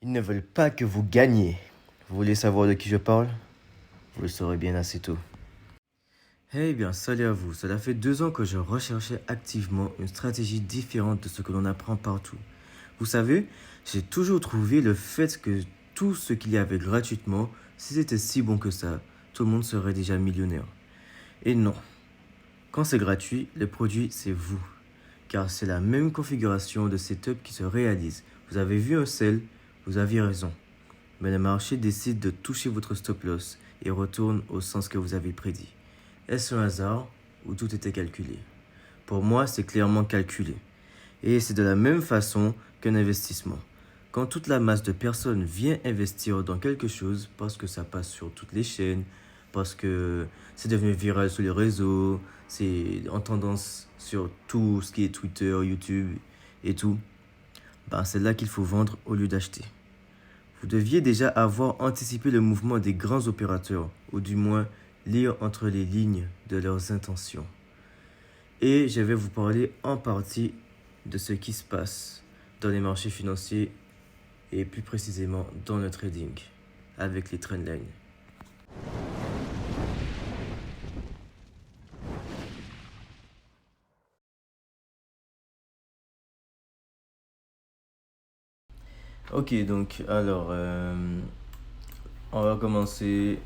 Ils ne veulent pas que vous gagniez. Vous voulez savoir de qui je parle? Vous le saurez bien assez tôt. Eh bien, salut à vous. Cela fait 2 ans que je recherchais activement une stratégie différente de ce que l'on apprend partout. Vous savez, j'ai toujours trouvé le fait que tout ce qu'il y avait gratuitement, si c'était si bon que ça, tout le monde serait déjà millionnaire. Et non. Quand c'est gratuit, le produit, c'est vous. Car c'est la même configuration de setup qui se réalise. Vous avez vu un sell, vous aviez raison. Mais le marché décide de toucher votre stop loss et retourne au sens que vous avez prédit. Est-ce un hasard ou tout était calculé? Pour moi, c'est clairement calculé. Et c'est de la même façon qu'un investissement. Quand toute la masse de personnes vient investir dans quelque chose parce que ça passe sur toutes les chaînes, parce que c'est devenu viral sur les réseaux, c'est en tendance sur tout ce qui est Twitter, YouTube et tout, c'est là qu'il faut vendre au lieu d'acheter. Vous deviez déjà avoir anticipé le mouvement des grands opérateurs, ou du moins lire entre les lignes de leurs intentions. Et je vais vous parler en partie de ce qui se passe dans les marchés financiers et plus précisément dans le trading avec les trendlines. Ok, donc alors, on va commencer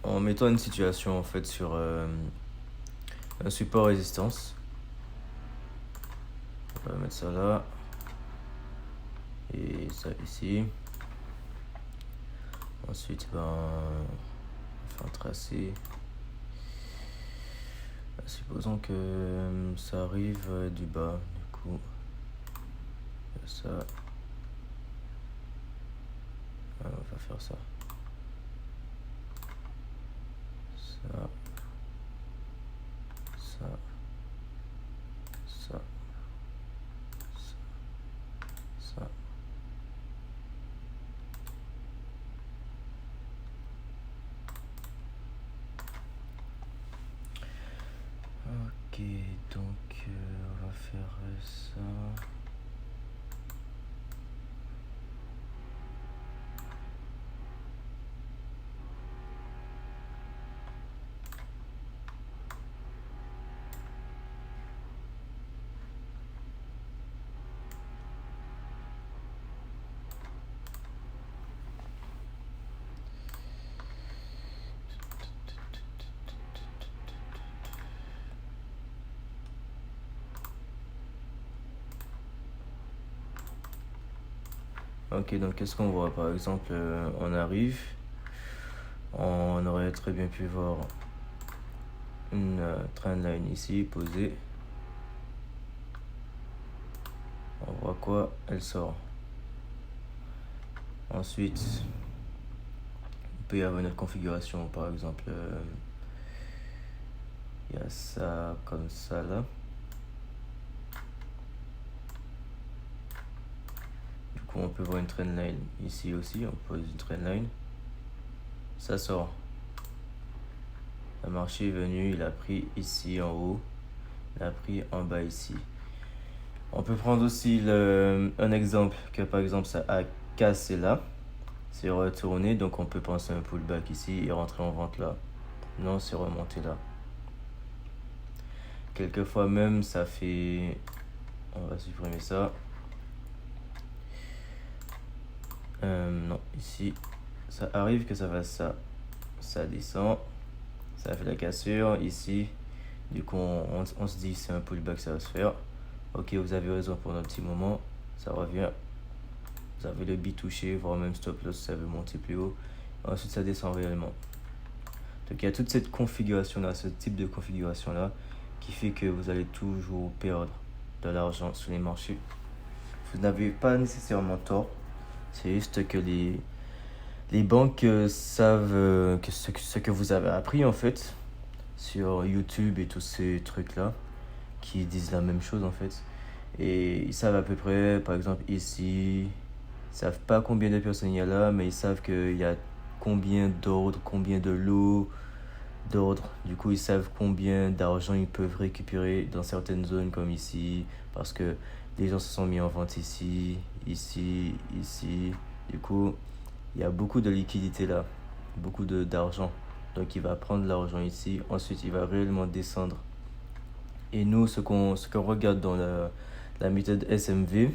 en mettant une situation en fait sur un support résistance. On va mettre ça là et ça ici. Ensuite, on va faire un tracé. Supposons que ça arrive du bas, du coup, ça. On va faire ça. Ça. Ça. Ça. Ça. Ok, donc on va faire ça. Ok, donc qu'est-ce qu'on voit? Par exemple, on arrive, on aurait très bien pu voir une trendline ici posée. On voit quoi? Elle sort. Ensuite, il peut y avoir une autre configuration. Par exemple, il y a ça comme ça là. Du coup, on peut voir une trendline ici aussi. On pose une trendline. Ça sort. Le marché est venu, il a pris ici en haut, il a pris en bas ici. On peut prendre aussi un exemple que par exemple ça a cassé là, c'est retourné, donc on peut penser un pullback ici et rentrer en vente là. Non, c'est remonté là. Quelquefois même ça fait... On va supprimer ça. Non, ici, ça arrive que ça fasse ça. Ça descend. Ça fait la cassure ici. Du coup, on se dit c'est un pullback, ça va se faire. Ok, vous avez raison pour un petit moment. Ça revient. Vous avez le B touché, voire même stop loss, ça veut monter plus haut. Ensuite, ça descend réellement. Donc, il y a toute cette configuration-là, ce type de configuration-là, qui fait que vous allez toujours perdre de l'argent sur les marchés. Vous n'avez pas nécessairement tort. C'est juste que les banques savent que ce que vous avez appris en fait sur YouTube et tous ces trucs-là qui disent la même chose en fait. Et ils savent à peu près, par exemple ici, ils savent pas combien de personnes il y a là, mais ils savent qu'il y a combien d'ordres, combien de lots d'ordres. Du coup, ils savent combien d'argent ils peuvent récupérer dans certaines zones comme ici, parce que Les gens se sont mis en vente ici, ici, ici. Du coup, il y a beaucoup de liquidité là, beaucoup d'argent. Donc il va prendre l'argent ici, ensuite il va réellement descendre. Et nous, ce qu'on regarde dans la méthode SMV,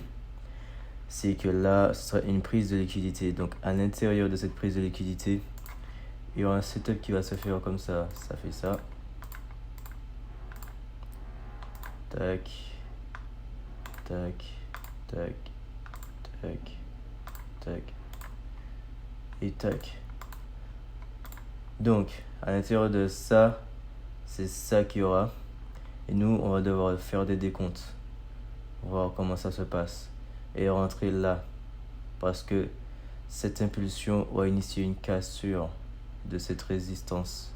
c'est que là, ce sera une prise de liquidité. Donc à l'intérieur de cette prise de liquidité, il y aura un setup qui va se faire comme ça. Ça fait ça. Tac, tac, tac, tac, tac et tac. Donc, à l'intérieur de ça, c'est ça qu'il y aura. Et nous, on va devoir faire des décomptes. Voir comment ça se passe. Et rentrer là. Parce que cette impulsion va initier une cassure de cette résistance.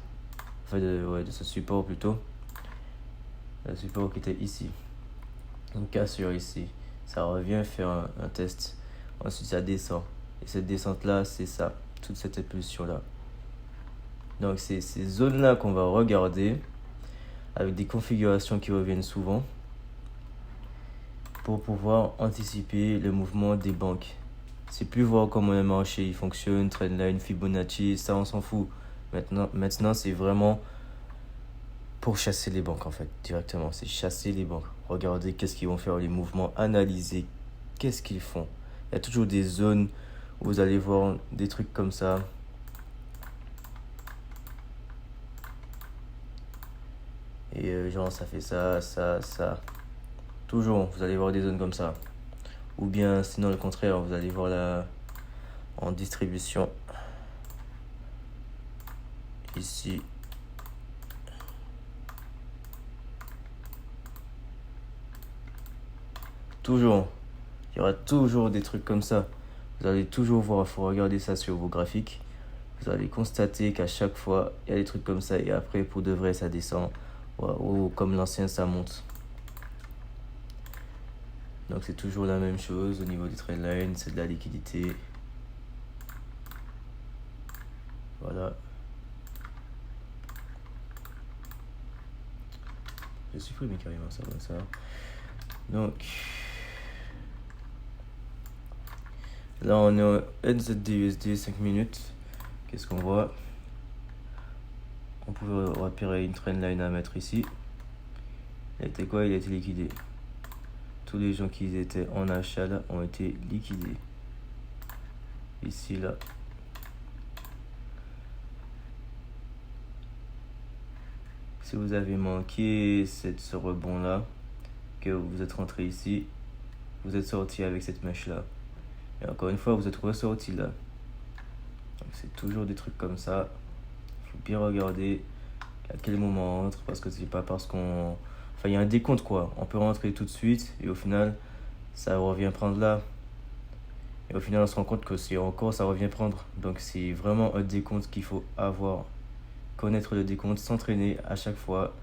Enfin, de ce support plutôt. Le support qui était ici. Une cassure ici. Ça revient faire un test. Ensuite, ça descend. Et cette descente-là, c'est ça. Toute cette impulsion-là. Donc, c'est ces zones-là qu'on va regarder avec des configurations qui reviennent souvent pour pouvoir anticiper le mouvement des banques. C'est plus voir comment le marché il fonctionne, trendline, Fibonacci, ça on s'en fout. Maintenant c'est vraiment pour chasser les banques en fait, directement. C'est chasser les banques. Regarder qu'est-ce qu'ils vont faire, les mouvements, analyser qu'est-ce qu'ils font. Il y a toujours des zones où vous allez voir des trucs comme ça. Et genre ça fait ça, ça, ça. Toujours, vous allez voir des zones comme ça. Ou bien sinon le contraire, vous allez voir là en distribution. Ici. Toujours. Il y aura toujours des trucs comme ça. Vous allez toujours voir, il faut regarder ça sur vos graphiques. Vous allez constater qu'à chaque fois, il y a des trucs comme ça. Et après, pour de vrai, ça descend. Ou comme l'ancien, ça monte. Donc c'est toujours la même chose au niveau du trendline. C'est de la liquidité. Voilà. Je supprime carrément ça comme ça. Donc... là, on est au NZD/USD 5 minutes. Qu'est-ce qu'on voit? On pouvait repérer une trendline à mettre ici. Il était quoi? Il a été liquidé. Tous les gens qui étaient en achat là ont été liquidés. Ici, là. Si vous avez manqué ce rebond là, que vous êtes rentré ici, vous êtes sorti avec cette mèche là. Et encore une fois, vous êtes ressorti là. Donc c'est toujours des trucs comme ça. Il faut bien regarder à quel moment on entre, parce que c'est pas parce qu'on... enfin, il y a un décompte quoi. On peut rentrer tout de suite et au final, ça revient prendre là. Et au final, on se rend compte que c'est encore, ça revient prendre. Donc c'est vraiment un décompte qu'il faut avoir. Connaître le décompte, s'entraîner à chaque fois.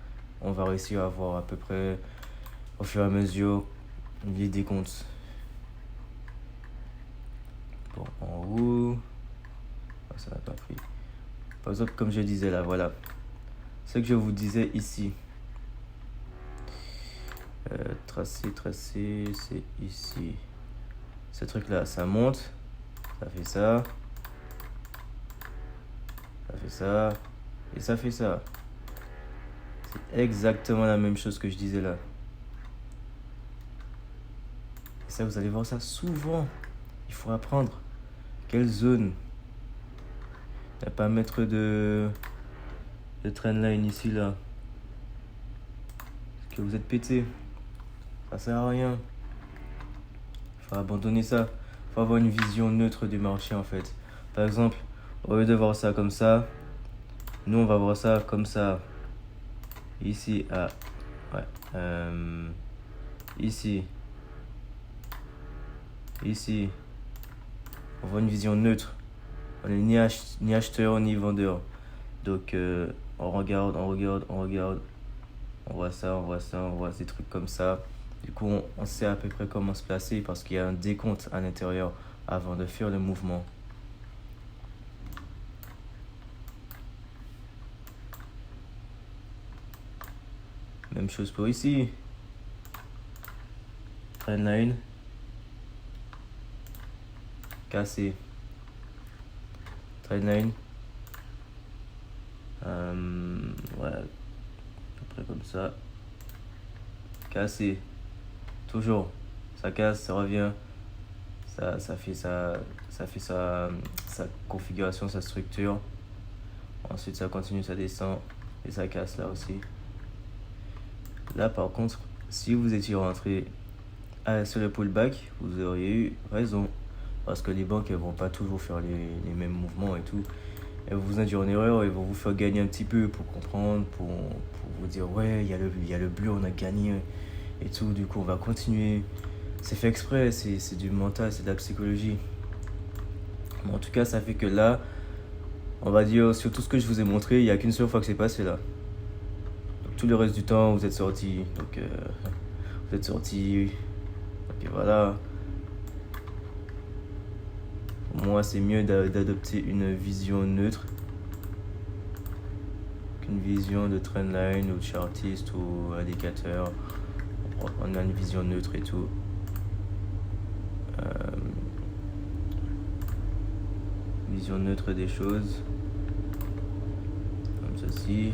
On va réussir à avoir à peu près, au fur et à mesure, les décomptes. Bon, en haut, ça n'a pas pris. Par exemple, comme je disais là, voilà. Ce que je vous disais ici. Tracer, c'est ici. Ce truc là, ça monte. Ça fait ça. Ça fait ça. Et ça fait ça. C'est exactement la même chose que je disais là. Et ça, vous allez voir ça souvent. Il faut apprendre. Quelle zone? Il n'y a pas à mettre de trendline ici là. Parce que vous êtes pété. Ça sert à rien. Il faut abandonner ça. Il faut avoir une vision neutre du marché en fait. Par exemple, au lieu de voir ça comme ça, nous on va voir ça comme ça. Ici, ici. Ici. On voit une vision neutre. On n'est ni acheteur ni vendeur. Donc on regarde. On voit ça, on voit des trucs comme ça. Du coup, on sait à peu près comment se placer parce qu'il y a un décompte à l'intérieur avant de faire le mouvement. Même chose pour ici. trendline. Cassé. Trendline. Ouais. Après comme ça. Cassé. Toujours. Ça casse, ça revient. Ça fait sa configuration, sa structure. Ensuite, ça continue, ça descend. Et ça casse là aussi. Là, par contre, si vous étiez rentré sur le pullback, vous auriez eu raison. Parce que les banques, elles vont pas toujours faire les mêmes mouvements et tout. Elles vont vous induire en erreur, elles vont vous faire gagner un petit peu pour comprendre, pour vous dire ouais, il y a le bleu, on a gagné et tout. Du coup, on va continuer. C'est fait exprès, c'est du mental, c'est de la psychologie. Mais en tout cas, ça fait que là, on va dire, sur tout ce que je vous ai montré, il n'y a qu'une seule fois que c'est passé là. Donc, tout le reste du temps, vous êtes sorti. Donc, vous êtes sorti. Ok, voilà. Pour moi, c'est mieux d'adopter une vision neutre qu'une vision de trendline ou de chartiste ou indicateur. On a une vision neutre et tout. Vision neutre des choses. Comme ceci.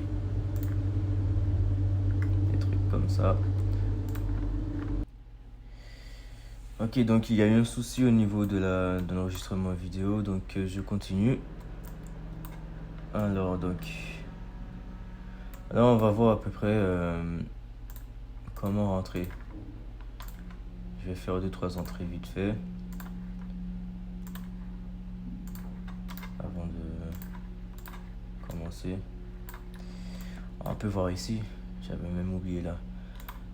Des trucs comme ça. Ok, donc il y a eu un souci au niveau de l'enregistrement vidéo, donc je continue. Alors, donc, là on va voir à peu près comment rentrer. Je vais faire 2-3 entrées vite fait. Avant de commencer. On peut voir ici, j'avais même oublié là.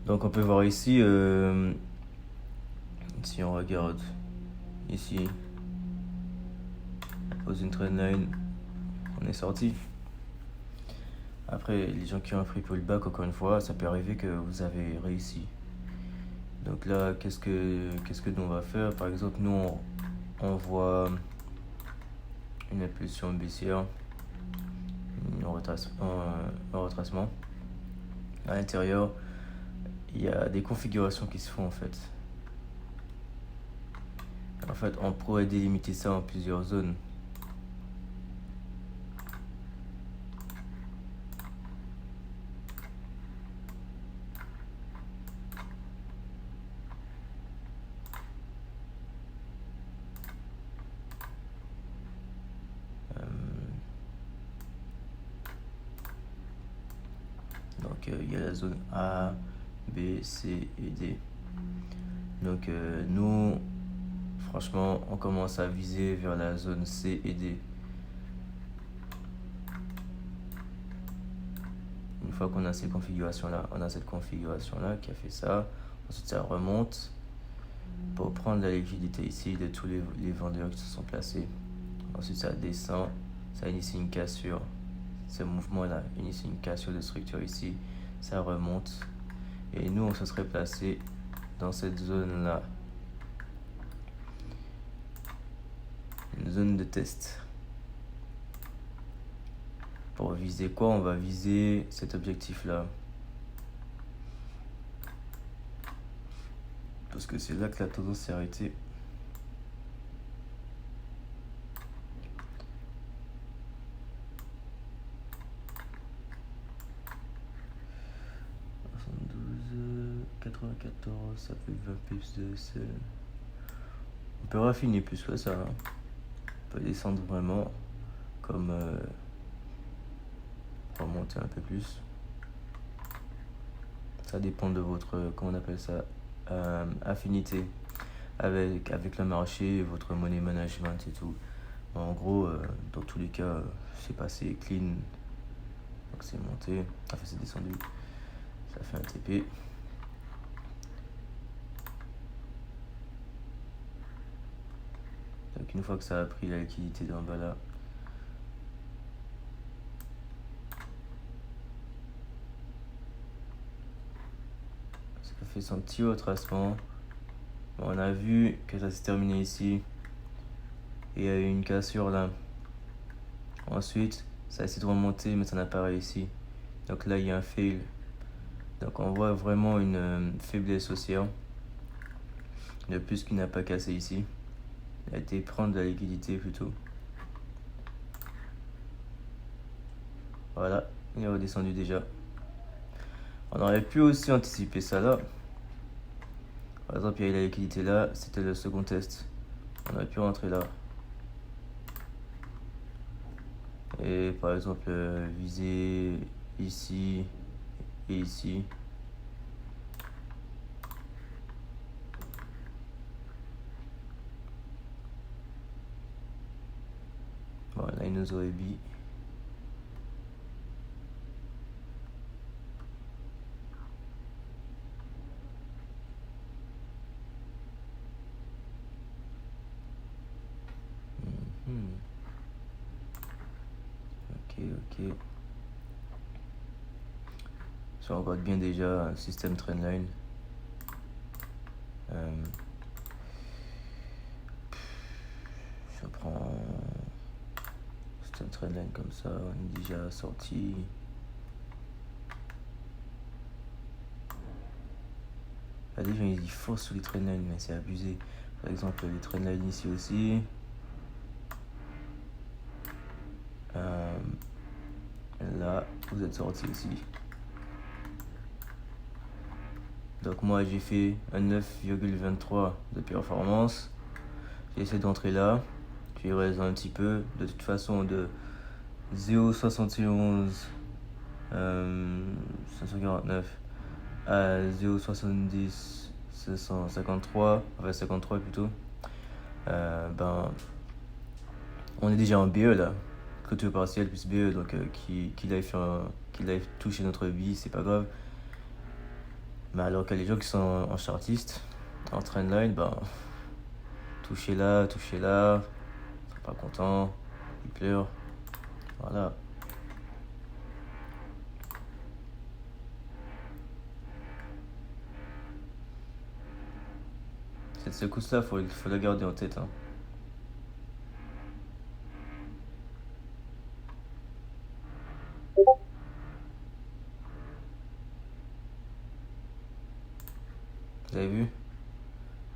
Donc on peut voir ici, si on regarde ici, on pose une trendline, on est sorti. Après, les gens qui ont pris pullback, encore une fois, ça peut arriver que vous avez réussi. Donc là, qu'est-ce que nous on va faire? Par exemple, nous on voit une impulsion baissière, un retracement. À l'intérieur, il y a des configurations qui se font en fait. En fait, on pourrait délimiter ça en plusieurs zones. Donc, il y a la zone A, B, C et D. Donc, nous, franchement, on commence à viser vers la zone C et D. Une fois qu'on a ces configurations-là, on a cette configuration-là qui a fait ça. Ensuite, ça remonte pour prendre la liquidité ici de tous les vendeurs qui se sont placés. Ensuite, ça descend, ça initie une cassure. Ce mouvement-là initie une cassure de structure ici. Ça remonte. Et nous, on se serait placé dans cette zone-là. Une zone de test. Pour viser quoi? On va viser cet objectif-là. Parce que c'est là que la tendance s'est arrêtée. Ça fait 20 pips de sel. On peut raffiner plus que ça. On peut descendre vraiment comme remonter un peu plus. Ça dépend de votre, comment on appelle ça, affinité avec le marché, votre money management et tout. En gros, dans tous les cas, c'est passé clean. Donc c'est monté, enfin c'est descendu. Ça fait un TP. Donc une fois que ça a pris la liquidité d'en bas là, ça fait son petit retracement. On a vu que ça s'est terminé ici. Et il y a eu une cassure là. Ensuite, ça a essayé de remonter mais ça n'a pas réussi. Donc là il y a un fail. Donc on voit vraiment une faiblesse haussière. de plus qu'il n'a pas cassé ici. Il a été prendre de la liquidité plutôt. Voilà, il est redescendu déjà. On aurait pu aussi anticiper ça là. Par exemple, il y a eu la liquidité là, c'était le second test. On aurait pu rentrer là. Et par exemple, viser ici et ici. Voilà, il nous aurait dit. Ok. Si on regarde bien déjà un système trendline. Je prends système trendline comme ça, on est déjà sorti. Là, les gens ils forcent sur les trendlines, mais c'est abusé. Par exemple, les trendlines ici aussi. Là, vous êtes sorti aussi. Donc moi j'ai fait un 9,23 de performance. J'ai essayé d'entrer là. J'ai raisé un petit peu. De toute façon de 0,71 549 à 0,70 553, enfin 53 plutôt. On est déjà en BE là. Clôture partielle plus BE, donc qu'il aille toucher notre bille, c'est pas grave. Mais alors que les gens qui sont en chartiste, en trendline, touchez là, ils sont pas contents, ils pleurent. Voilà. Cette secousse-là, faut la garder en tête. Hein. Vous avez vu? Il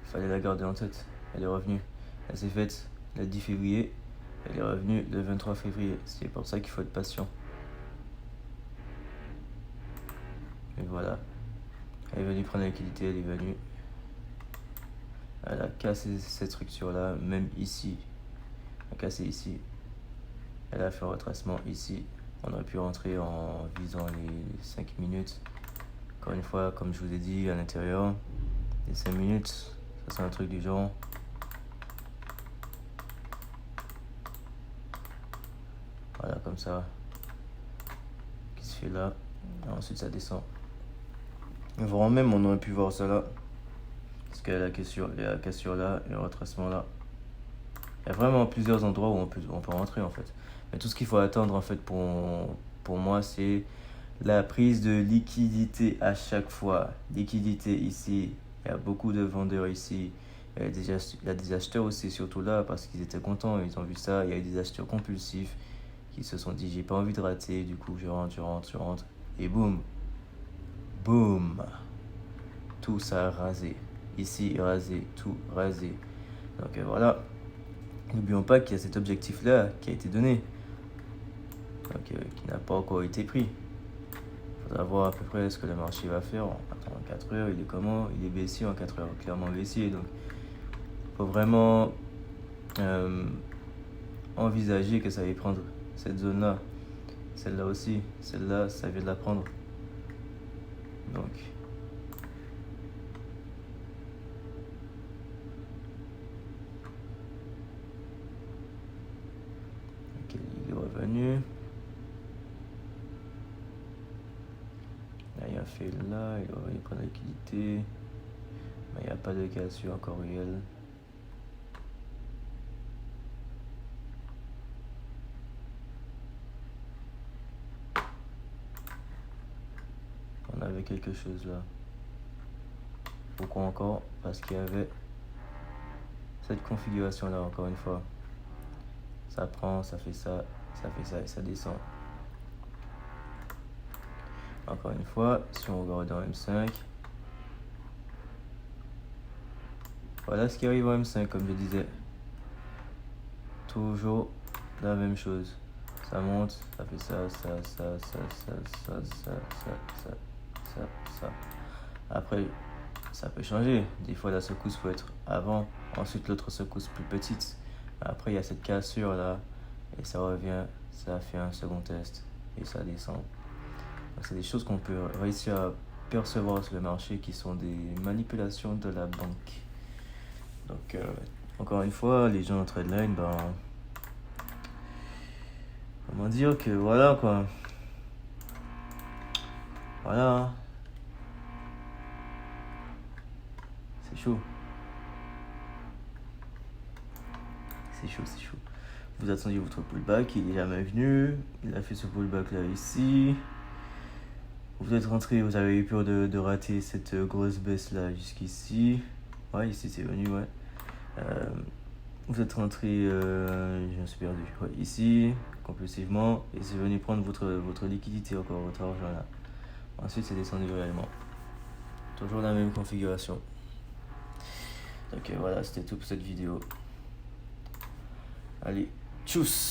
fallait la garder en tête. Elle est revenue. Elle s'est faite le 10 février. Elle est revenue le 23 février. C'est pour ça qu'il faut être patient. Et voilà. Elle est venue prendre la liquidité, elle est venue. Elle a cassé cette structure-là, même ici. Elle a cassé ici. Elle a fait un retracement ici. On aurait pu rentrer en visant les 5 minutes. Encore une fois, comme je vous ai dit, à l'intérieur, les 5 minutes, ça c'est un truc du genre. Voilà, comme ça. Qui se fait là. Et ensuite, ça descend. Vraiment même, on aurait pu voir ça là. Parce qu'il y a la cassure là et le retracement là. Il y a vraiment plusieurs endroits où on peut rentrer en fait. Mais tout ce qu'il faut attendre en fait pour moi, c'est la prise de liquidité à chaque fois. Liquidité ici. Il y a beaucoup de vendeurs ici. Il y a des acheteurs aussi, surtout là, parce qu'ils étaient contents. Ils ont vu ça. Il y a eu des acheteurs compulsifs qui se sont dit, j'ai pas envie de rater. Du coup, je rentre. Et boum. Boum. Tout ça a rasé. Ici, rasé. Tout rasé. Donc voilà. N'oublions pas qu'il y a cet objectif-là qui a été donné. Donc, qui n'a pas encore été pris. Il faudra voir à peu près ce que le marché va faire en 4 heures. Il est comment? Il est baissier en 4 heures, clairement baissier. Donc, il faut vraiment envisager que ça va prendre cette zone-là. Celle-là aussi. Celle-là, ça vient de la prendre. Donc, ok, il est revenu. Là, il a fait là, il va prendre la liquidité. Mais il n'y a pas de cassure encore réelle. On avait quelque chose là. Pourquoi encore? Parce qu'il y avait cette configuration là encore une fois. Ça prend, ça fait ça et ça descend. Encore une fois, si on regarde dans M5, Voilà ce qui arrive en M5, comme je disais. Toujours la même chose. Ça monte, ça fait ça. Après, ça peut changer. Des fois, la secousse peut être avant, ensuite l'autre secousse plus petite. Après, il y a cette cassure là, et ça revient, ça fait un second test, et ça descend. Donc, c'est des choses qu'on peut réussir à percevoir sur le marché qui sont des manipulations de la banque. Donc, encore une fois, les gens en tradeline, comment dire que voilà quoi. Voilà. C'est chaud. C'est chaud. Vous attendiez votre pullback, il est jamais venu. Il a fait ce pullback là ici. Vous êtes rentré, vous avez eu peur de rater cette grosse baisse là jusqu'ici. Ouais, ici c'est venu, ouais. Vous êtes rentré, je me suis perdu. Ouais, ici, compulsivement, et c'est venu prendre votre liquidité encore, votre argent là. Ensuite, c'est descendu réellement. Toujours la même configuration. Donc voilà, c'était tout pour cette vidéo. Allez, tchuss!